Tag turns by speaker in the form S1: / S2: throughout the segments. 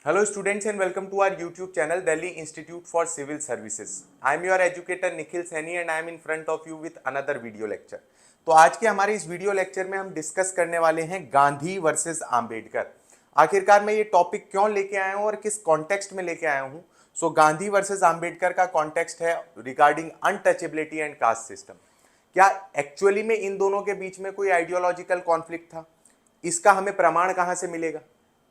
S1: Hello students and welcome to our YouTube channel Delhi Institute for Civil Services. I am your educator Nikhil Saini and I am in front of you with another video lecture. तो आज के हमारे इस video lecture में हम discuss करने वाले हैं गांधी वर्सेस आंबेडकर। आखिरकार मैं ये टॉपिक क्यों लेके आया हूँ और किस कॉन्टेक्स्ट में लेके आया हूँ। गांधी वर्सेस आंबेडकर का कॉन्टेक्स्ट है regarding untouchability and caste system. क्या एक्चुअली में इन दोनों के बीच में कोई आइडियोलॉजिकल कॉन्फ्लिक्ट था? इसका हमें प्रमाण कहाँ से मिलेगा?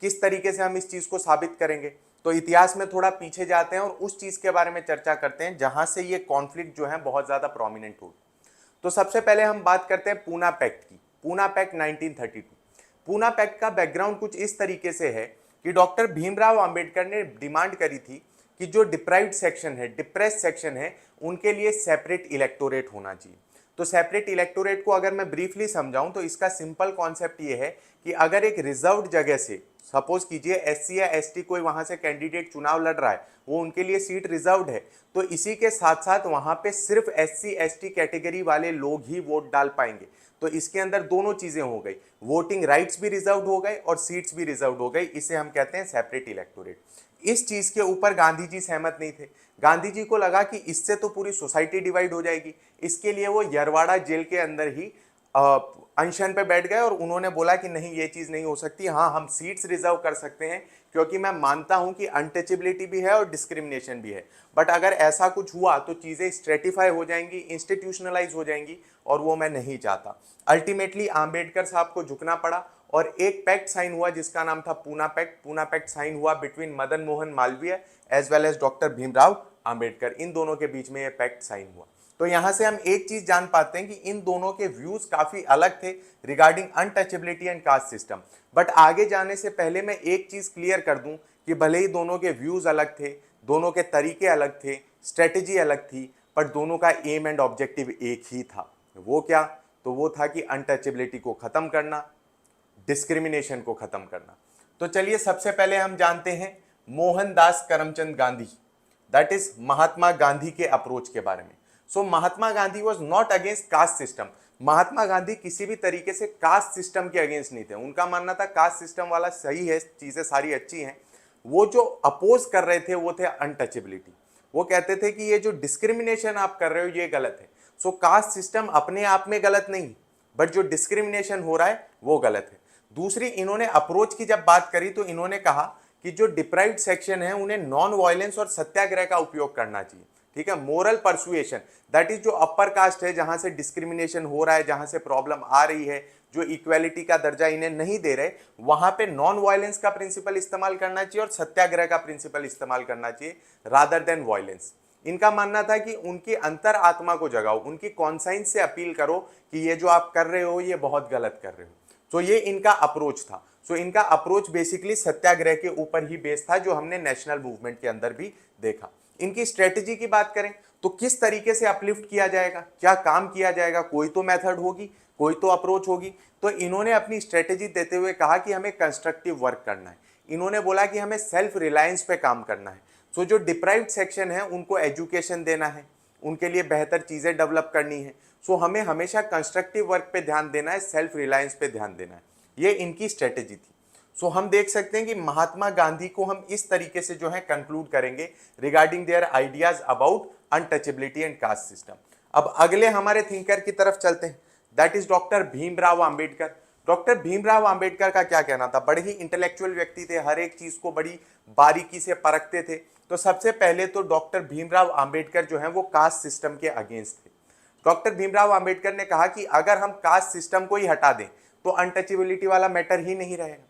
S1: किस तरीके से हम इस चीज को साबित करेंगे? तो इतिहास में थोड़ा पीछे जाते हैं और उस चीज के बारे में चर्चा करते हैं जहां से ये कॉन्फ्लिक्ट जो है बहुत ज्यादा प्रोमिनेंट हो। तो सबसे पहले हम बात करते हैं पूना पैक्ट की। पूना पैक्ट 1932। पूना पैक्ट का बैकग्राउंड कुछ इस तरीके से है कि डॉक्टर भीमराव अंबेडकर ने डिमांड करी थी कि जो डिप्राइव्ड सेक्शन है, डिप्रेस सेक्शन है, उनके लिए सेपरेट इलेक्टोरेट होना चाहिए। तो सेपरेट इलेक्टोरेट को अगर मैं ब्रीफली समझाऊं तो इसका सिंपल कॉन्सेप्ट ये है कि अगर एक रिजर्व्ड जगह से, सपोज कीजिए एससी या एसटी कोई वहां से कैंडिडेट चुनाव लड़ रहा है, वो उनके लिए सीट रिजर्व्ड है, तो इसी के साथ साथ वहां पे सिर्फ एससी एसटी कैटेगरी वाले लोग ही वोट डाल पाएंगे। तो इसके अंदर दोनों चीजें हो गई, वोटिंग राइट्स भी रिजर्व्ड हो गए और सीट्स भी रिजर्व्ड हो गई। इसे हम कहते हैं सेपरेट इलेक्टोरेट। इस चीज के ऊपर गांधी जी सहमत नहीं थे। गांधी जी को लगा कि इससे तो पूरी सोसाइटी डिवाइड हो जाएगी। इसके लिए वो यरवाड़ा जेल के अंदर ही अनशन पे बैठ गए और उन्होंने बोला कि नहीं, ये चीज नहीं हो सकती। हाँ, हम सीट्स रिजर्व कर सकते हैं क्योंकि मैं मानता हूं कि अनटचेबिलिटी भी है और डिस्क्रिमिनेशन भी है, बट अगर ऐसा कुछ हुआ तो चीजें स्ट्रेटिफाई हो जाएंगी, इंस्टीट्यूशनलाइज हो जाएंगी और वो मैं नहीं चाहता। अल्टीमेटली आंबेडकर साहब को झुकना पड़ा और एक पैक्ट साइन हुआ जिसका नाम था Poona pact. Poona pact sign हुआ between Madan Mohan Malviya as well as doctor Bhimrao Ambedkar. इन दोनों के बीच में यह पैक्ट साइन हुआ। तो यहां से हम एक चीज जान पाते हैं कि इन दोनों के व्यूज काफी अलग थे regarding untouchability and caste system. But आगे जाने से पहले मैं एक चीज क्लियर कर दूं कि भले ही दोनों के व्यूज अलग थे, दोनों के तरीके अलग थे, स्ट्रेटेजी अलग थी, पर दोनों का एम एंड ऑब्जेक्टिव एक ही था। वो क्या? तो वो था कि अनटचेबिलिटी को खत्म करना, डिस्क्रिमिनेशन को खत्म करना। तो चलिए सबसे पहले हम जानते हैं मोहनदास करमचंद गांधी, दैट इज महात्मा गांधी के अप्रोच के बारे में। Mahatma Gandhi was not against caste system. Mahatma Gandhi किसी भी तरीके से कास्ट सिस्टम के अगेंस्ट नहीं थे। उनका मानना था कास्ट सिस्टम वाला सही है, चीजें सारी अच्छी हैं। वो जो अपोज कर रहे थे वो थे अनटचेबिलिटी। वो कहते थे कि ये जो डिस्क्रिमिनेशन आप कर रहे हो ये गलत है। कास्ट सिस्टम अपने आप में गलत नहीं, बट जो डिस्क्रिमिनेशन हो रहा है वो गलत है। दूसरी, इन्होंने अप्रोच की जब बात करी तो इन्होंने कहा कि जो डिप्राइव्ड सेक्शन है उन्हें नॉन वायलेंस और सत्याग्रह का उपयोग करना चाहिए। ठीक है, मोरल परसुएशन, दैट इज जो अपर कास्ट है, जहां से डिस्क्रिमिनेशन हो रहा है, जहां से प्रॉब्लम आ रही है, जो इक्वालिटी का दर्जा इन्हें नहीं दे रहे, वहां पे नॉन वायलेंस का प्रिंसिपल इस्तेमाल करना चाहिए और सत्याग्रह का प्रिंसिपल इस्तेमाल करना चाहिए रादर देन वायलेंस। इनका मानना था कि उनकी अंतर आत्मा को जगाओ, उनकी कॉन्साइंस से अपील करो कि ये जो आप कर रहे हो ये बहुत गलत कर रहे हो। ये इनका अप्रोच था। इनका अप्रोच बेसिकली सत्याग्रह के ऊपर ही बेस्ड था, जो हमने नेशनल मूवमेंट के अंदर भी देखा। इनकी स्ट्रेटेजी की बात करें तो किस तरीके से अपलिफ्ट किया जाएगा, क्या काम किया जाएगा, कोई तो मेथड होगी, कोई तो अप्रोच होगी। तो इन्होंने अपनी स्ट्रेटेजी देते हुए कहा कि हमें कंस्ट्रक्टिव वर्क करना है। इन्होंने बोला कि हमें सेल्फ रिलायंस पे काम करना है। जो डिप्राइव्ड सेक्शन है उनको एजुकेशन देना है, उनके लिए बेहतर चीजें डेवलप करनी है। हमें हमेशा कंस्ट्रक्टिव वर्क पे ध्यान देना है, सेल्फ रिलायंस पे ध्यान देना है। ये इनकी स्ट्रेटेजी थी। हम देख सकते हैं कि महात्मा गांधी को हम इस तरीके से जो है कंक्लूड करेंगे regarding their ideas about untouchability and caste system. अब अगले हमारे थिंकर की तरफ चलते हैं, that is doctor Bhimrao Ambedkar. Doctor Bhimrao Ambedkar का क्या कहना था? बड़े ही इंटेलेक्चुअल व्यक्ति थे, हर एक चीज को बड़ी बारीकी से परखते थे। तो सबसे पहले तो डॉक्टर भीमराव अंबेडकर जो है वो कास्ट सिस्टम के अगेंस्ट थे। डॉक्टर भीमराव अंबेडकर ने कहा कि अगर हम कास्ट सिस्टम को ही हटा दें तो अनटचेबिलिटी वाला मैटर ही नहीं रहेगा।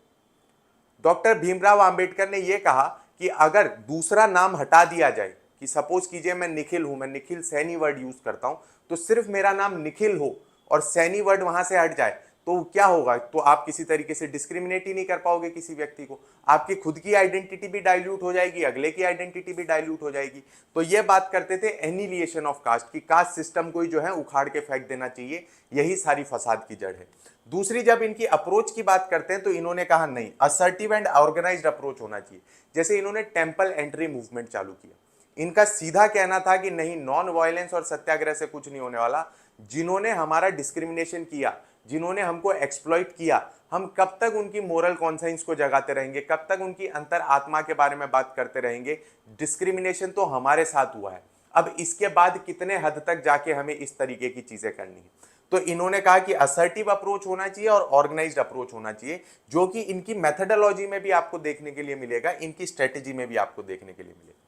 S1: डॉक्टर भीमराव अंबेडकर ने यह कहा कि अगर दूसरा नाम हटा दिया जाए, कि सपोज कीजिए मैं निखिल हूं, मैं निखिल सैनी वर्ड यूज करता हूं, तो सिर्फ मेरा नाम निखिल हो और सैनी वर्ड वहां से हट जाए तो क्या होगा? तो आप किसी तरीके से डिस्क्रिमिनेट ही नहीं कर पाओगे किसी व्यक्ति को। आपकी खुद की आइडेंटिटी भी डाइल्यूट हो जाएगी, अगले की आइडेंटिटी भी डाइल्यूट हो जाएगी। तो ये बात करते थे एनिलिएशन ऑफ कास्ट, की कास्ट सिस्टम को ही जो है उखाड़ के फेंक देना चाहिए, यही सारी फसाद की जड़ है। दूसरी, जब इनकी अप्रोच की बात करते हैं तो इन्होंने कहा नहीं, असर्टिव एंड ऑर्गेनाइज्ड अप्रोच होना चाहिए। जैसे इन्होंने टेम्पल एंट्री मूवमेंट चालू किया। इनका सीधा कहना था कि नहीं, नॉन वायलेंस और सत्याग्रह से कुछ नहीं होने वाला। जिन्होंने हमारा डिस्क्रिमिनेशन किया, जिन्होंने हमको एक्सप्लॉइट किया, हम कब तक उनकी मोरल कॉन्साइंस को जगाते रहेंगे, कब तक उनकी अंतर आत्मा के बारे में बात करते रहेंगे। डिस्क्रिमिनेशन तो हमारे साथ हुआ है, अब इसके बाद कितने हद तक जाके हमें इस तरीके की चीजें करनी है। तो इन्होंने कहा कि असर्टिव अप्रोच होना चाहिए और ऑर्गेनाइज्ड अप्रोच होना चाहिए, जो कि इनकी मेथडोलॉजी में भी आपको देखने के लिए मिलेगा, इनकी स्ट्रेटेजी में भी आपको देखने के लिए मिलेगा।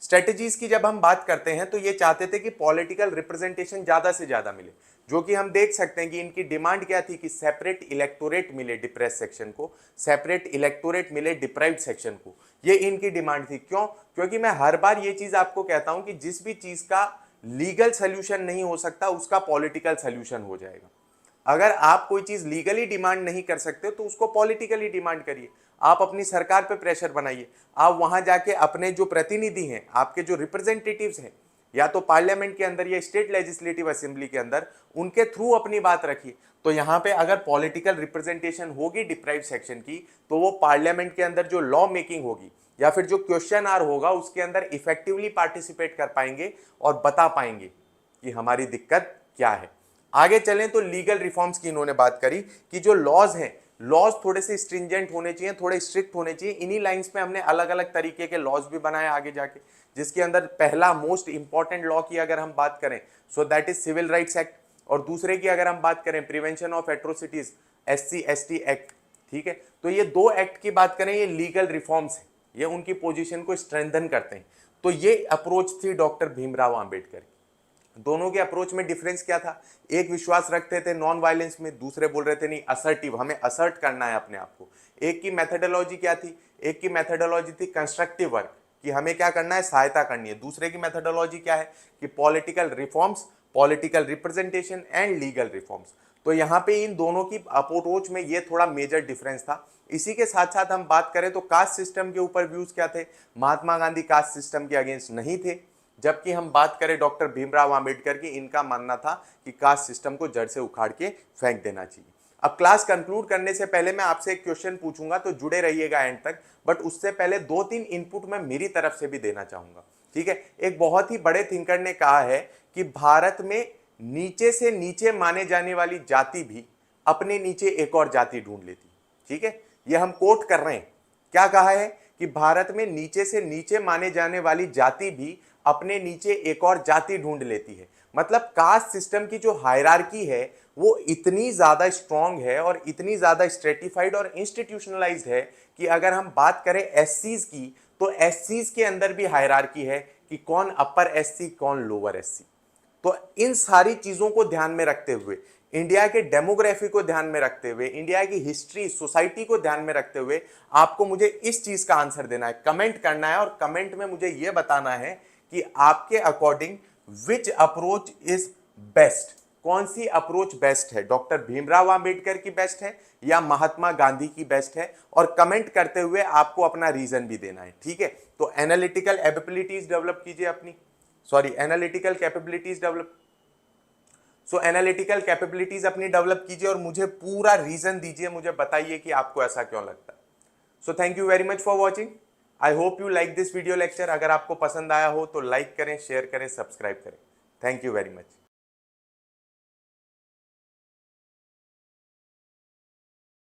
S1: स्ट्रेटेजीज की जब हम बात करते हैं तो ये चाहते थे कि पॉलिटिकल रिप्रेजेंटेशन ज्यादा से ज्यादा मिले, जो कि हम देख सकते हैं कि इनकी डिमांड क्या थी कि सेपरेट इलेक्टोरेट मिले डिप्रेस सेक्शन को, सेपरेट इलेक्टोरेट मिले डिप्राइव्ड सेक्शन को। ये इनकी डिमांड थी। क्यों? क्योंकि मैं हर बार ये चीज आपको कहता हूं कि जिस भी चीज का लीगल सोल्यूशन नहीं हो सकता उसका पॉलिटिकल सोल्यूशन हो जाएगा। अगर आप कोई चीज लीगली डिमांड नहीं कर सकते तो उसको पॉलिटिकली डिमांड करिए। आप अपनी सरकार पे प्रेशर बनाइए, आप वहां जाके अपने जो प्रतिनिधि हैं, आपके जो रिप्रेजेंटेटिव्स हैं, या तो पार्लियामेंट के अंदर या स्टेट लेजिस्लेटिव असेंबली के अंदर, उनके थ्रू अपनी बात रखिए। तो यहाँ पे अगर पॉलिटिकल रिप्रेजेंटेशन होगी डिप्राइव्ड सेक्शन की, तो वो पार्लियामेंट के अंदर जो लॉ मेकिंग होगी या फिर जो क्वेश्चन आर होगा उसके अंदर इफेक्टिवली पार्टिसिपेट कर पाएंगे और बता पाएंगे कि हमारी दिक्कत क्या है। आगे चलें तो लीगल रिफॉर्म्स की इन्होंने बात करी कि जो लॉज हैं, लॉज थोड़े से स्ट्रिंजेंट होने चाहिए, थोड़े स्ट्रिक्ट होने चाहिए। इन्हीं लाइंस पे हमने अलग अलग तरीके के लॉज भी बनाए आगे जाके, जिसके अंदर पहला मोस्ट इंपॉर्टेंट लॉ की अगर हम बात करें so that is civil rights act, और दूसरे की अगर हम बात करें prevention of atrocities SC/ST act. ठीक है, तो ये दो एक्ट की बात करें, ये लीगल रिफॉर्म्स है, ये उनकी पोजीशन को स्ट्रेंथन करते हैं। तो ये अप्रोच थी डॉक्टर भीमराव अंबेडकर की। दोनों के अप्रोच में डिफरेंस क्या था? एक विश्वास रखते थे नॉन वायलेंस में, दूसरे बोल रहे थे नहीं असर्टिव, हमें असर्ट करना है अपने आप को। एक की मेथडोलॉजी क्या थी? एक की मेथडोलॉजी थी कंस्ट्रक्टिव वर्क, कि हमें क्या करना है, सहायता करनी है। दूसरे की मेथडोलॉजी क्या है कि political reforms, political representation and legal reforms. तो यहाँ पे इन दोनों की अप्रोच में ये थोड़ा मेजर डिफरेंस था। इसी के साथ साथ हम बात करें तो कास्ट सिस्टम के ऊपर व्यूज क्या थे? महात्मा गांधी कास्ट सिस्टम के अगेंस्ट नहीं थे, जबकि हम बात करें डॉक्टर भीमराव अंबेडकर की, इनका मानना था कि कास्ट सिस्टम को जड़ से उखाड़ के फेंक देना चाहिए। अब क्लास कंक्लूड करने से पहले मैं आपसे एक क्वेश्चन पूछूंगा, तो जुड़े रहिएगा एंड तक, बट उससे पहले 2-3 इनपुट मैं मेरी तरफ से भी देना चाहूंगा। ठीक है, एक बहुत ही बड़े थिंकर ने कहा है कि भारत में नीचे से नीचे माने जाने वाली जाति भी अपने नीचे एक और जाति ढूंढ लेती। ठीक है, ये हम कोट कर रहे हैं। क्या कहा है कि भारत में नीचे से नीचे माने जाने वाली जाति भी अपने नीचे एक और जाति ढूंढ लेती है। मतलब कास्ट सिस्टम की जो हायरार्की है वो इतनी ज्यादा स्ट्रांग है और इतनी ज्यादा स्ट्रेटिफाइड और इंस्टीट्यूशनलाइज्ड है कि अगर हम बात करें SCs की, तो SCs के अंदर भी हायरार्की है कि कौन अपर SC कौन लोअर SC। तो इन सारी चीजों को ध्यान में रखते हुए, इंडिया के डेमोग्राफी को ध्यान में रखते हुए, इंडिया की हिस्ट्री, सोसाइटी को ध्यान में रखते हुए आपको मुझे इस चीज का आंसर देना है, कमेंट करना है, और कमेंट में मुझे यह बताना है कि आपके according which approach is best, कौन सी अप्रोच बेस्ट है, डॉक्टर भीमराव अंबेडकर की बेस्ट है या महात्मा गांधी की बेस्ट है। और कमेंट करते हुए आपको अपना रीजन भी देना है। ठीक है, तो एनालिटिकल एबिलिटीज डेवलप कीजिए अपनी, analytical capabilities develop, analytical capabilities अपनी डेवलप कीजिए और मुझे पूरा रीजन दीजिए, मुझे बताइए कि आपको ऐसा क्यों लगता है। So thank you very much for watching. I hope you like this video lecture. अगर आपको पसंद आया हो तो लाइक करें, शेयर करें, सब्सक्राइब करें। Thank you very much.